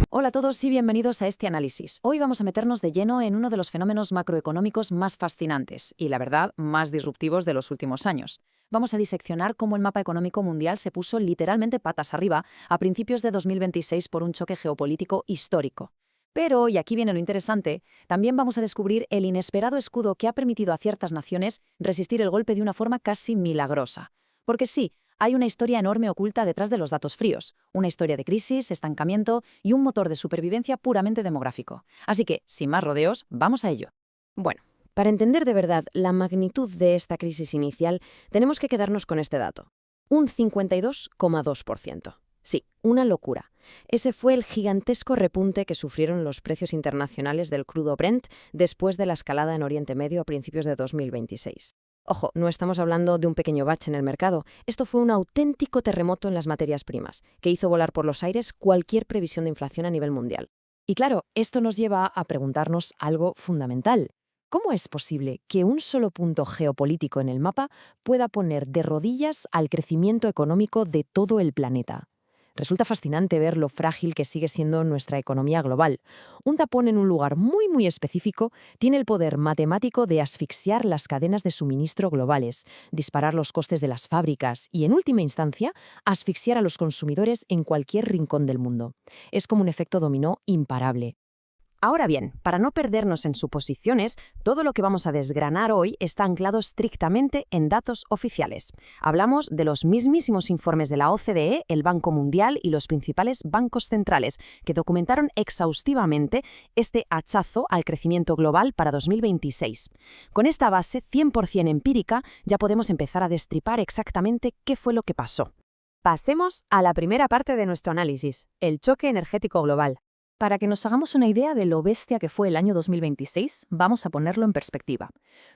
Hola a todos y bienvenidos a este análisis. Hoy vamos a meternos de lleno en uno de los fenómenos macroeconómicos más fascinantes y, la verdad, más disruptivos de los últimos años. Vamos a diseccionar cómo el mapa económico mundial se puso literalmente patas arriba a principios de 2026 por un choque geopolítico histórico. Pero, y aquí viene lo interesante, también vamos a descubrir el inesperado escudo que ha permitido a ciertas naciones resistir el golpe de una forma casi milagrosa. Porque sí, hay una historia enorme oculta detrás de los datos fríos, una historia de crisis, estancamiento y un motor de supervivencia puramente demográfico. Así que, sin más rodeos, vamos a ello. Bueno, para entender de verdad la magnitud de esta crisis inicial, tenemos que quedarnos con este dato. Un 52,2%. Sí, una locura. Ese fue el gigantesco repunte que sufrieron los precios internacionales del crudo Brent después de la escalada en Oriente Medio a principios de 2026. Ojo, no estamos hablando de un pequeño bache en el mercado. Esto fue un auténtico terremoto en las materias primas, que hizo volar por los aires cualquier previsión de inflación a nivel mundial. Y claro, esto nos lleva a preguntarnos algo fundamental. ¿Cómo es posible que un solo punto geopolítico en el mapa pueda poner de rodillas al crecimiento económico de todo el planeta? Resulta fascinante ver lo frágil que sigue siendo nuestra economía global. Un tapón en un lugar muy específico tiene el poder matemático de asfixiar las cadenas de suministro globales, disparar los costes de las fábricas y, en última instancia, asfixiar a los consumidores en cualquier rincón del mundo. Es como un efecto dominó imparable. Ahora bien, para no perdernos en suposiciones, todo lo que vamos a desgranar hoy está anclado estrictamente en datos oficiales. Hablamos de los mismísimos informes de la OCDE, el Banco Mundial y los principales bancos centrales, que documentaron exhaustivamente este hachazo al crecimiento global para 2026. Con esta base 100% empírica, ya podemos empezar a destripar exactamente qué fue lo que pasó. Pasemos a la primera parte de nuestro análisis, el choque energético global. Para que nos hagamos una idea de lo bestia que fue el año 2026, vamos a ponerlo en perspectiva.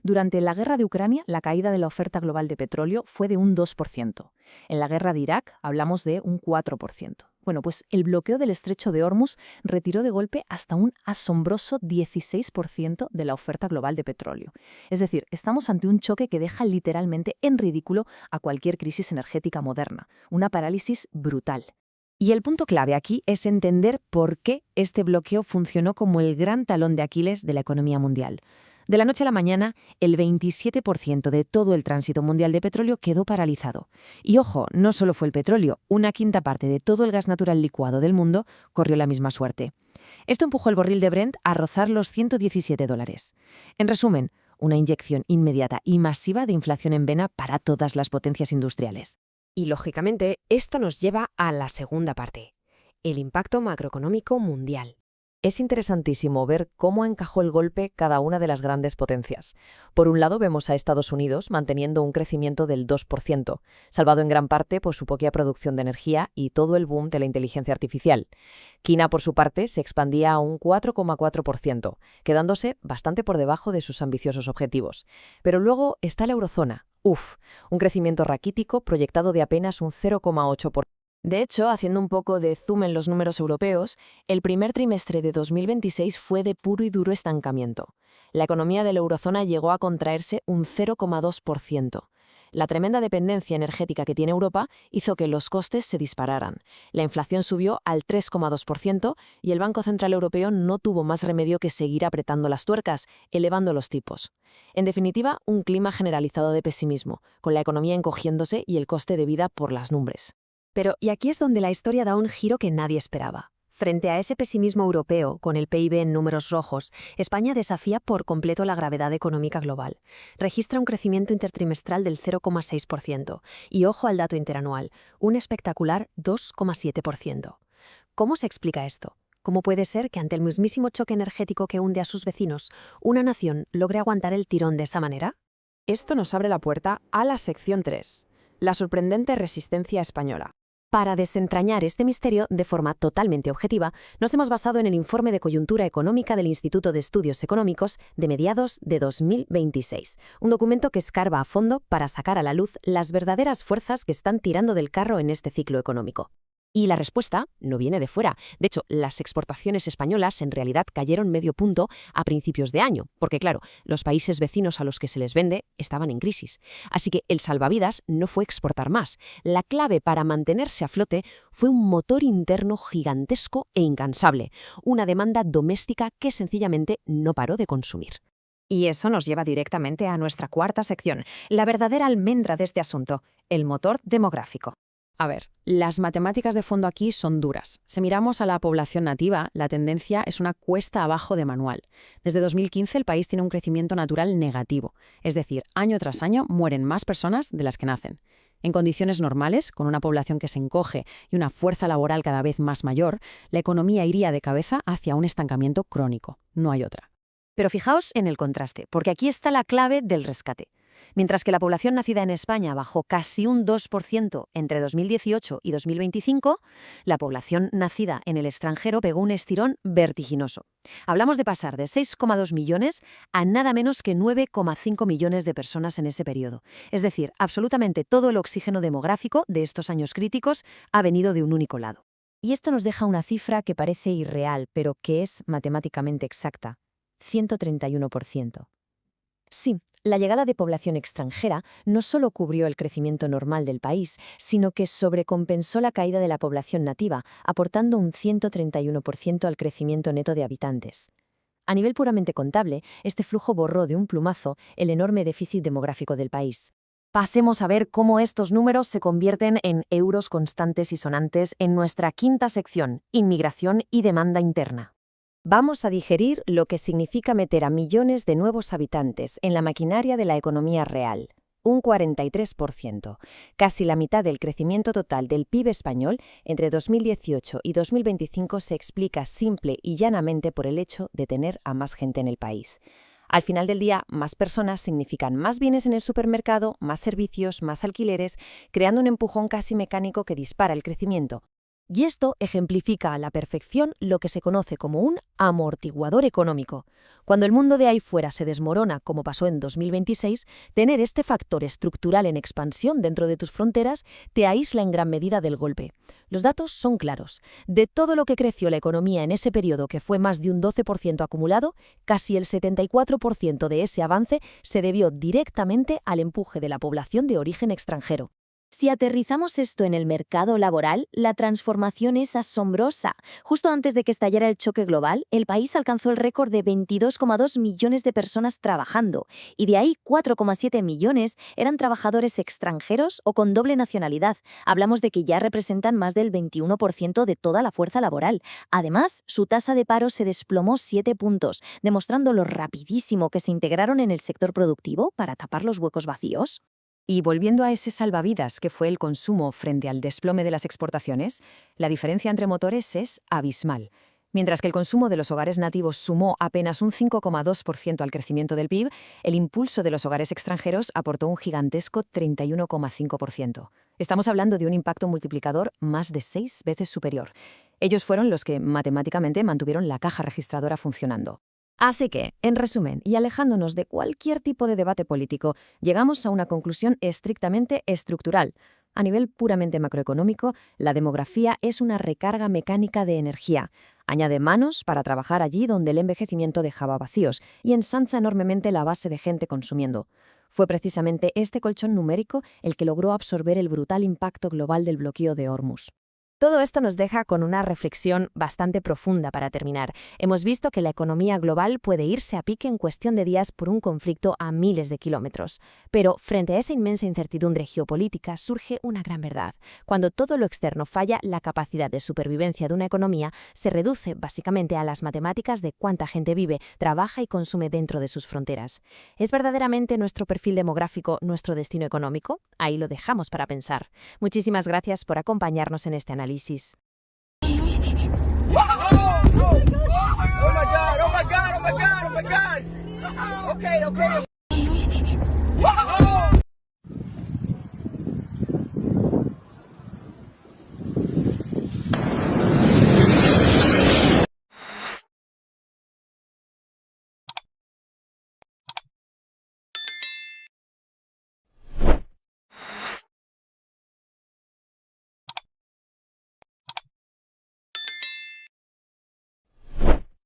Durante la guerra de Ucrania, la caída de la oferta global de petróleo fue de un 2%. En la guerra de Irak hablamos de un 4%. Bueno, pues el bloqueo del estrecho de Hormuz retiró de golpe hasta un asombroso 16% de la oferta global de petróleo. Es decir, estamos ante un choque que deja literalmente en ridículo a cualquier crisis energética moderna, una parálisis brutal. Y el punto clave aquí es entender por qué este bloqueo funcionó como el gran talón de Aquiles de la economía mundial. De la noche a la mañana, el 27% de todo el tránsito mundial de petróleo quedó paralizado. Y ojo, no solo fue el petróleo, una quinta parte de todo el gas natural licuado del mundo corrió la misma suerte. Esto empujó el barril de Brent a rozar los $117. En resumen, una inyección inmediata y masiva de inflación en vena para todas las potencias industriales. Y, lógicamente, esto nos lleva a la segunda parte, el impacto macroeconómico mundial. Es interesantísimo ver cómo encajó el golpe cada una de las grandes potencias. Por un lado vemos a Estados Unidos manteniendo un crecimiento del 2%, salvado en gran parte por su poca producción de energía y todo el boom de la inteligencia artificial. China, por su parte, se expandía a un 4,4%, quedándose bastante por debajo de sus ambiciosos objetivos. Pero luego está la eurozona. Un crecimiento raquítico proyectado de apenas un 0,8%. De hecho, haciendo un poco de zoom en los números europeos, el primer trimestre de 2026 fue de puro y duro estancamiento. La economía de la eurozona llegó a contraerse un 0,2%. La tremenda dependencia energética que tiene Europa hizo que los costes se dispararan. La inflación subió al 3,2% y el Banco Central Europeo no tuvo más remedio que seguir apretando las tuercas, elevando los tipos. En definitiva, un clima generalizado de pesimismo, con la economía encogiéndose y el coste de vida por las nubes. Pero, y aquí es donde la historia da un giro que nadie esperaba. Frente a ese pesimismo europeo, con el PIB en números rojos, España desafía por completo la gravedad económica global. Registra un crecimiento intertrimestral del 0,6% y, ojo al dato interanual, un espectacular 2,7%. ¿Cómo se explica esto? ¿Cómo puede ser que ante el mismísimo choque energético que hunde a sus vecinos, una nación logre aguantar el tirón de esa manera? Esto nos abre la puerta a la sección 3, la sorprendente resistencia española. Para desentrañar este misterio de forma totalmente objetiva, nos hemos basado en el informe de coyuntura económica del Instituto de Estudios Económicos de mediados de 2026, un documento que escarba a fondo para sacar a la luz las verdaderas fuerzas que están tirando del carro en este ciclo económico. Y la respuesta no viene de fuera. De hecho, las exportaciones españolas en realidad cayeron medio punto a principios de año, porque claro, los países vecinos a los que se les vende estaban en crisis. Así que el salvavidas no fue exportar más. La clave para mantenerse a flote fue un motor interno gigantesco e incansable, una demanda doméstica que sencillamente no paró de consumir. Y eso nos lleva directamente a nuestra cuarta sección, la verdadera almendra de este asunto, el motor demográfico. A ver, las matemáticas de fondo aquí son duras. Si miramos a la población nativa, la tendencia es una cuesta abajo de manual. Desde 2015 el país tiene un crecimiento natural negativo, es decir, año tras año mueren más personas de las que nacen. En condiciones normales, con una población que se encoge y una fuerza laboral cada vez más mayor, la economía iría de cabeza hacia un estancamiento crónico. No hay otra. Pero fijaos en el contraste, porque aquí está la clave del rescate. Mientras que la población nacida en España bajó casi un 2% entre 2018 y 2025, la población nacida en el extranjero pegó un estirón vertiginoso. Hablamos de pasar de 6,2 millones a nada menos que 9,5 millones de personas en ese periodo. Es decir, absolutamente todo el oxígeno demográfico de estos años críticos ha venido de un único lado. Y esto nos deja una cifra que parece irreal, pero que es matemáticamente exacta: 131%. Sí, la llegada de población extranjera no solo cubrió el crecimiento normal del país, sino que sobrecompensó la caída de la población nativa, aportando un 131% al crecimiento neto de habitantes. A nivel puramente contable, este flujo borró de un plumazo el enorme déficit demográfico del país. Pasemos a ver cómo estos números se convierten en euros constantes y sonantes en nuestra quinta sección, inmigración y demanda interna. Vamos a digerir lo que significa meter a millones de nuevos habitantes en la maquinaria de la economía real, un 43%, casi la mitad del crecimiento total del PIB español entre 2018 y 2025 se explica simple y llanamente por el hecho de tener a más gente en el país. Al final del día, más personas significan más bienes en el supermercado, más servicios, más alquileres, creando un empujón casi mecánico que dispara el crecimiento. Y esto ejemplifica a la perfección lo que se conoce como un amortiguador económico. Cuando el mundo de ahí fuera se desmorona, como pasó en 2026, tener este factor estructural en expansión dentro de tus fronteras te aísla en gran medida del golpe. Los datos son claros. De todo lo que creció la economía en ese periodo, que fue más de un 12% acumulado, casi el 74% de ese avance se debió directamente al empuje de la población de origen extranjero. Si aterrizamos esto en el mercado laboral, la transformación es asombrosa. Justo antes de que estallara el choque global, el país alcanzó el récord de 22,2 millones de personas trabajando, y de ahí 4,7 millones eran trabajadores extranjeros o con doble nacionalidad. Hablamos de que ya representan más del 21% de toda la fuerza laboral. Además, su tasa de paro se desplomó 7 puntos, demostrando lo rapidísimo que se integraron en el sector productivo para tapar los huecos vacíos. Y volviendo a ese salvavidas que fue el consumo frente al desplome de las exportaciones, la diferencia entre motores es abismal. Mientras que el consumo de los hogares nativos sumó apenas un 5,2% al crecimiento del PIB, el impulso de los hogares extranjeros aportó un gigantesco 31,5%. Estamos hablando de un impacto multiplicador más de 6 veces superior. Ellos fueron los que matemáticamente mantuvieron la caja registradora funcionando. Así que, en resumen, y alejándonos de cualquier tipo de debate político, llegamos a una conclusión estrictamente estructural. A nivel puramente macroeconómico, la demografía es una recarga mecánica de energía. Añade manos para trabajar allí donde el envejecimiento dejaba vacíos y ensancha enormemente la base de gente consumiendo. Fue precisamente este colchón numérico el que logró absorber el brutal impacto global del bloqueo de Hormuz. Todo esto nos deja con una reflexión bastante profunda para terminar. Hemos visto que la economía global puede irse a pique en cuestión de días por un conflicto a miles de kilómetros. Pero frente a esa inmensa incertidumbre geopolítica surge una gran verdad. Cuando todo lo externo falla, la capacidad de supervivencia de una economía se reduce básicamente a las matemáticas de cuánta gente vive, trabaja y consume dentro de sus fronteras. ¿Es verdaderamente nuestro perfil demográfico nuestro destino económico? Ahí lo dejamos para pensar. Muchísimas gracias por acompañarnos en este análisis. Oh my God. Okay.